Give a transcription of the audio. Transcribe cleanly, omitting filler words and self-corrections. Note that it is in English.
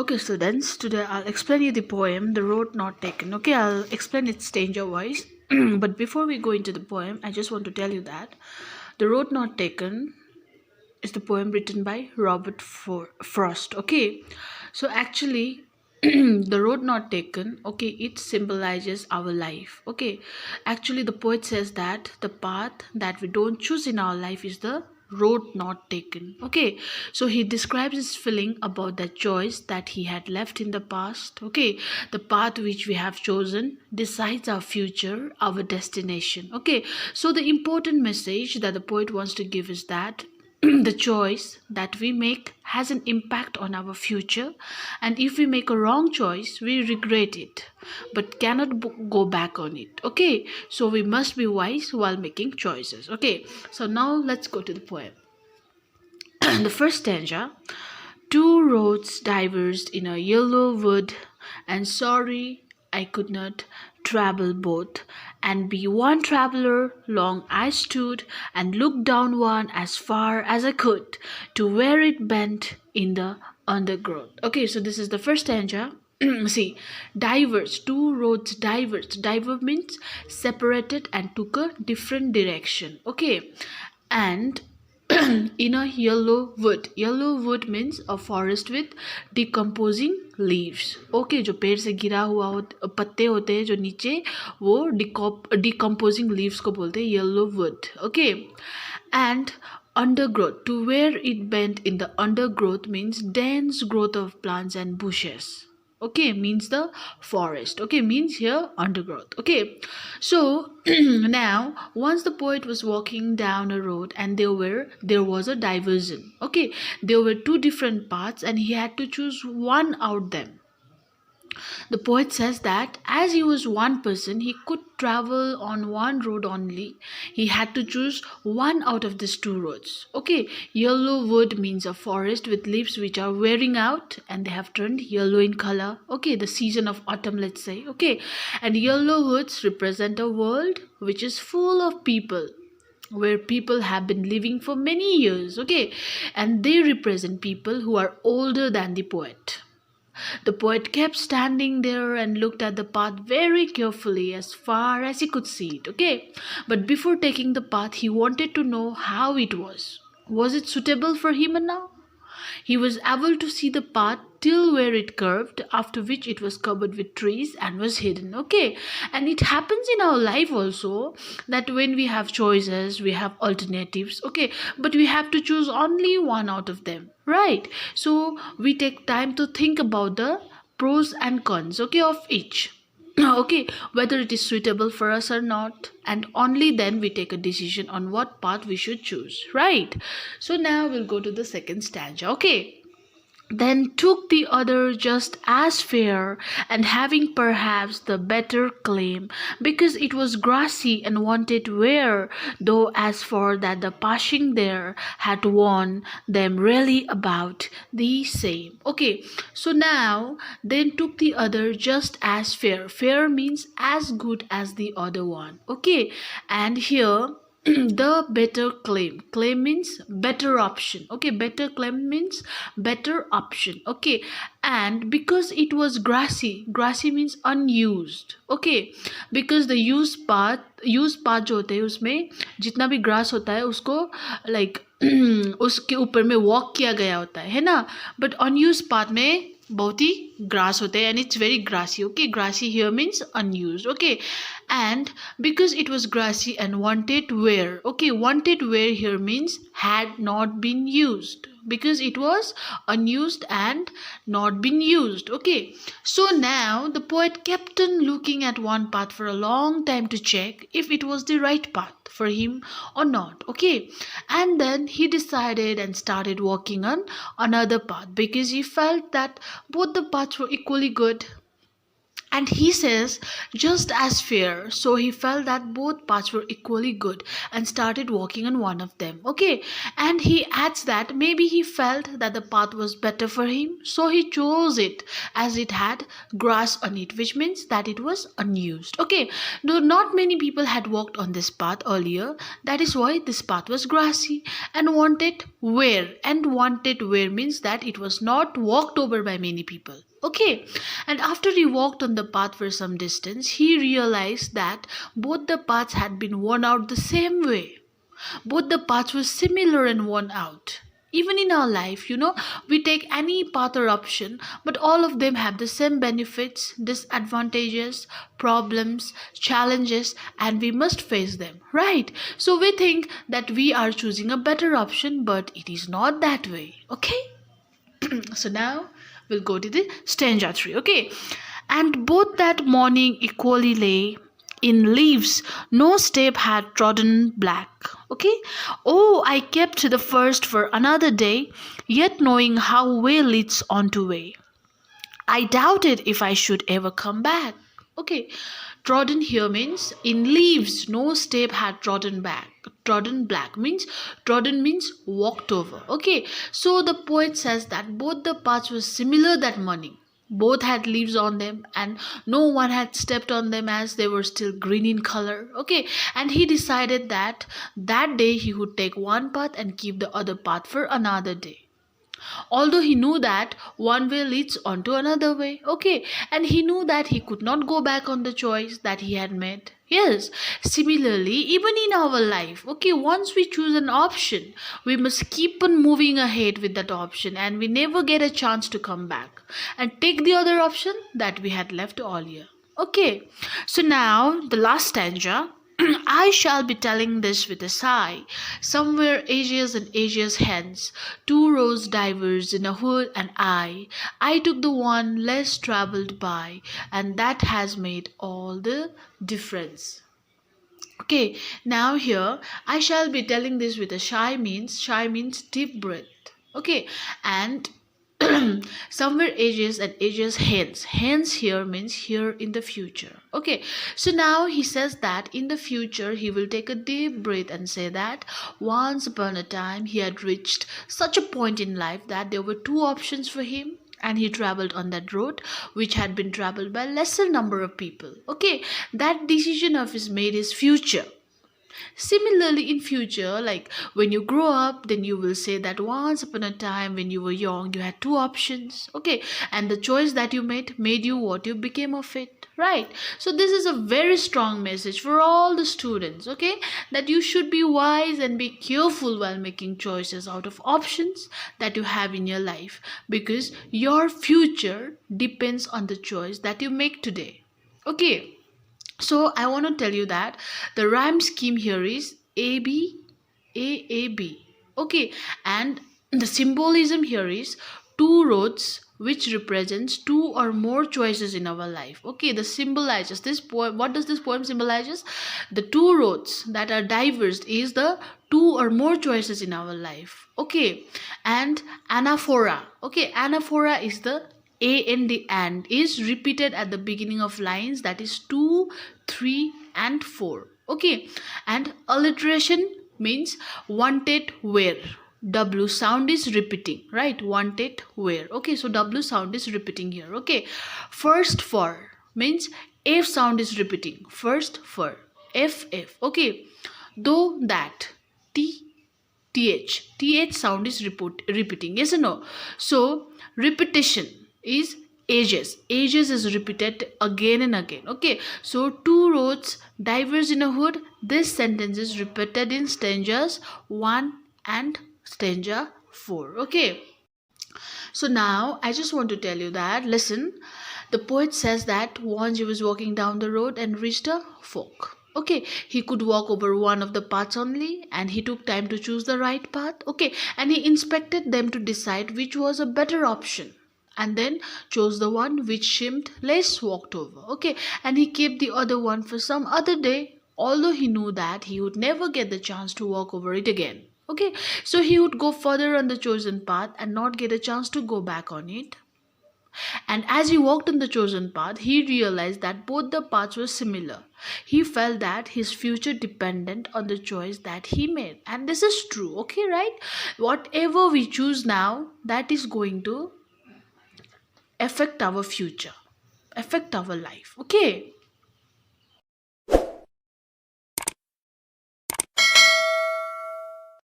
Okay, students, today I'll explain you the poem The Road Not Taken. Okay, I'll explain its danger wise. But before we go into the poem, I just want to tell you that The Road Not Taken is the poem written by Robert Frost. Okay, so actually, the road not taken, okay, it symbolizes our life. Okay, actually, the poet says that the path that we don't choose in our life is the road not taken. Okay, so he describes his feeling about that choice that he had left in the past. Okay, the path which we have chosen decides our future, our destination. Okay, so the important message that the poet wants to give is that the choice that we make has an impact on our future, and if we make a wrong choice we regret it but cannot go back on it. Okay, so we must be wise while making choices. Okay, so now let's go to the poem. The first stanza: two roads diverged in a yellow wood, and sorry I could not travel both, and be one traveller. Long I stood and looked down one as far as I could, to where it bent in the undergrowth. Okay, so this is the first stanza. See, diverged, two roads diverged. Diverge means separated and took a different direction. Okay, and in a yellow wood means a forest with decomposing leaves. Okay, जो पेड़ से गिरा हुआ पत्ते होते हैं जो नीचे, वो decomposing leaves को बोलते हैं yellow wood. Okay, and undergrowth, to where it bent in the undergrowth means dense growth of plants and bushes. Okay, means the forest. Okay, means here undergrowth. Okay, so now once the poet was walking down a road, and there was a diversion. Okay, there were two different paths and he had to choose one out them. The poet says that as he was one person, he could travel on one road only. He had to choose one out of these two roads. Okay, yellow wood means a forest with leaves which are wearing out and they have turned yellow in color. Okay, the season of autumn, let's say. Okay, and yellow woods represent a world which is full of people, where people have been living for many years. Okay, and they represent people who are older than the poet. The poet kept standing there and looked at the path very carefully as far as he could see it. Okay, but before taking the path, he wanted to know how it was. Was it suitable for him now? He was able to see the path till where it curved, after which it was covered with trees and was hidden. Okay, and it happens in our life also that when we have choices, we have alternatives. Okay, but we have to choose only one out of them, right? So we take time to think about the pros and cons, okay, of each. Okay, whether it is suitable for us or not, and only then we take a decision on what path we should choose, right? So now we'll go to the second stanza. Okay, then took the other just as fair, and having perhaps the better claim, because it was grassy and wanted wear, though as for that the passing there had worn them really about the same. Okay, so now then took the other just as fair. Fair means as good as the other one. Okay, and here the better claim means better option. Okay, better claim means better option. Okay, and because it was grassy means unused. Okay, because the used part जो होते हैं उसमें जितना भी grass होता है उसको like उसके ऊपर में वॉक किया गया होता है ना, बट अनयूज्ड पार्ट में बहुत ही grass होते हैं and it's very grassy. Okay, grassy here means unused. Okay, and because it was grassy and wanted wear. Okay, wanted wear here means had not been used, because it was unused and not been used. Okay, so now the poet kept on looking at one path for a long time to check if it was the right path for him or not. Okay, and then he decided and started walking on another path because he felt that both the paths were equally good. And he says, just as fair. So he felt that both paths were equally good and started walking on one of them. Okay. And he adds that maybe he felt that the path was better for him. So he chose it as it had grass on it, which means that it was unused. Okay. Though not many people had walked on this path earlier, that is why this path was grassy and wanted wear. And wanted wear means that it was not walked over by many people. Okay, and after he walked on the path for some distance, he realized that both the paths had been worn out the same way. Both the paths were similar and worn out. Even in our life, we take any path or option, but all of them have the same benefits, disadvantages, problems, challenges, and we must face them, right? So we think that we are choosing a better option, but it is not that way, okay? So now we'll go to the stanza 3. Okay, and both that morning equally lay in leaves, no step had trodden black. Okay, oh, I kept the first for another day, yet knowing how way leads on to way, I doubted if I should ever come back. Okay, trodden here means in leaves, no step had trodden back. Trodden black means trodden means walked over. Okay, so the poet says that both the paths were similar that morning. Both had leaves on them, and no one had stepped on them as they were still green in color. Okay, and he decided that that day he would take one path and keep the other path for another day, although he knew that one way leads on to another way. Okay, and he knew that he could not go back on the choice that he had made. Yes, similarly, even in our life, okay, once we choose an option, we must keep on moving ahead with that option, and we never get a chance to come back and take the other option that we had left earlier. Okay, so now the last stanza. I shall be telling this with a sigh. Somewhere ages and ages hence, two roads diverged in a hood, and I took the one less travelled by, and that has made all the difference. Okay, now here I shall be telling this with a shy means deep breath. Okay, and somewhere ages and ages hence here means here in the future. Okay, so now he says that in the future he will take a deep breath and say that once upon a time he had reached such a point in life that there were two options for him, and he traveled on that road which had been traveled by lesser number of people. Okay, that decision of his made his future. Similarly, in future, like when you grow up, then you will say that once upon a time when you were young, you had two options. Okay, and the choice that you made you what you became of it. Right. So this is a very strong message for all the students. Okay, that you should be wise and be careful while making choices out of options that you have in your life, because your future depends on the choice that you make today. Okay. So I want to tell you that the rhyme scheme here is AB, AAB. Okay, and the symbolism here is two roads which represents two or more choices in our life. Okay, the symbolizes this poem. What does this poem symbolizes? The two roads that are diverged is the two or more choices in our life. Okay, and anaphora. Okay, anaphora is the a and the and is repeated at the beginning of lines, that is 2, 3 and 4. Okay, and alliteration means wanted where. W sound is repeating, right? Wanted where. Okay, so W sound is repeating here. Okay, first for means F sound is repeating. First for F. Okay, though that th sound is repeating. Yes or no? So repetition is ages is repeated again and again. Okay, so two roads diverge in a hood. This sentence is repeated in stanzas 1 and stanza 4. Okay, so now I just want to tell you that, listen, the poet says that once he was walking down the road and reached a fork. Okay, he could walk over one of the paths only, and he took time to choose the right path. Okay, and he inspected them to decide which was a better option, and then chose the one which seemed less walked over. Okay, and he kept the other one for some other day, although he knew that he would never get the chance to walk over it again. Okay, so he would go further on the chosen path and not get a chance to go back on it. And as he walked in the chosen path, he realized that both the paths were similar. He felt that his future depended on the choice that he made. And this is true, okay, right? Whatever we choose now, that is going to affect our future, affect our life, okay?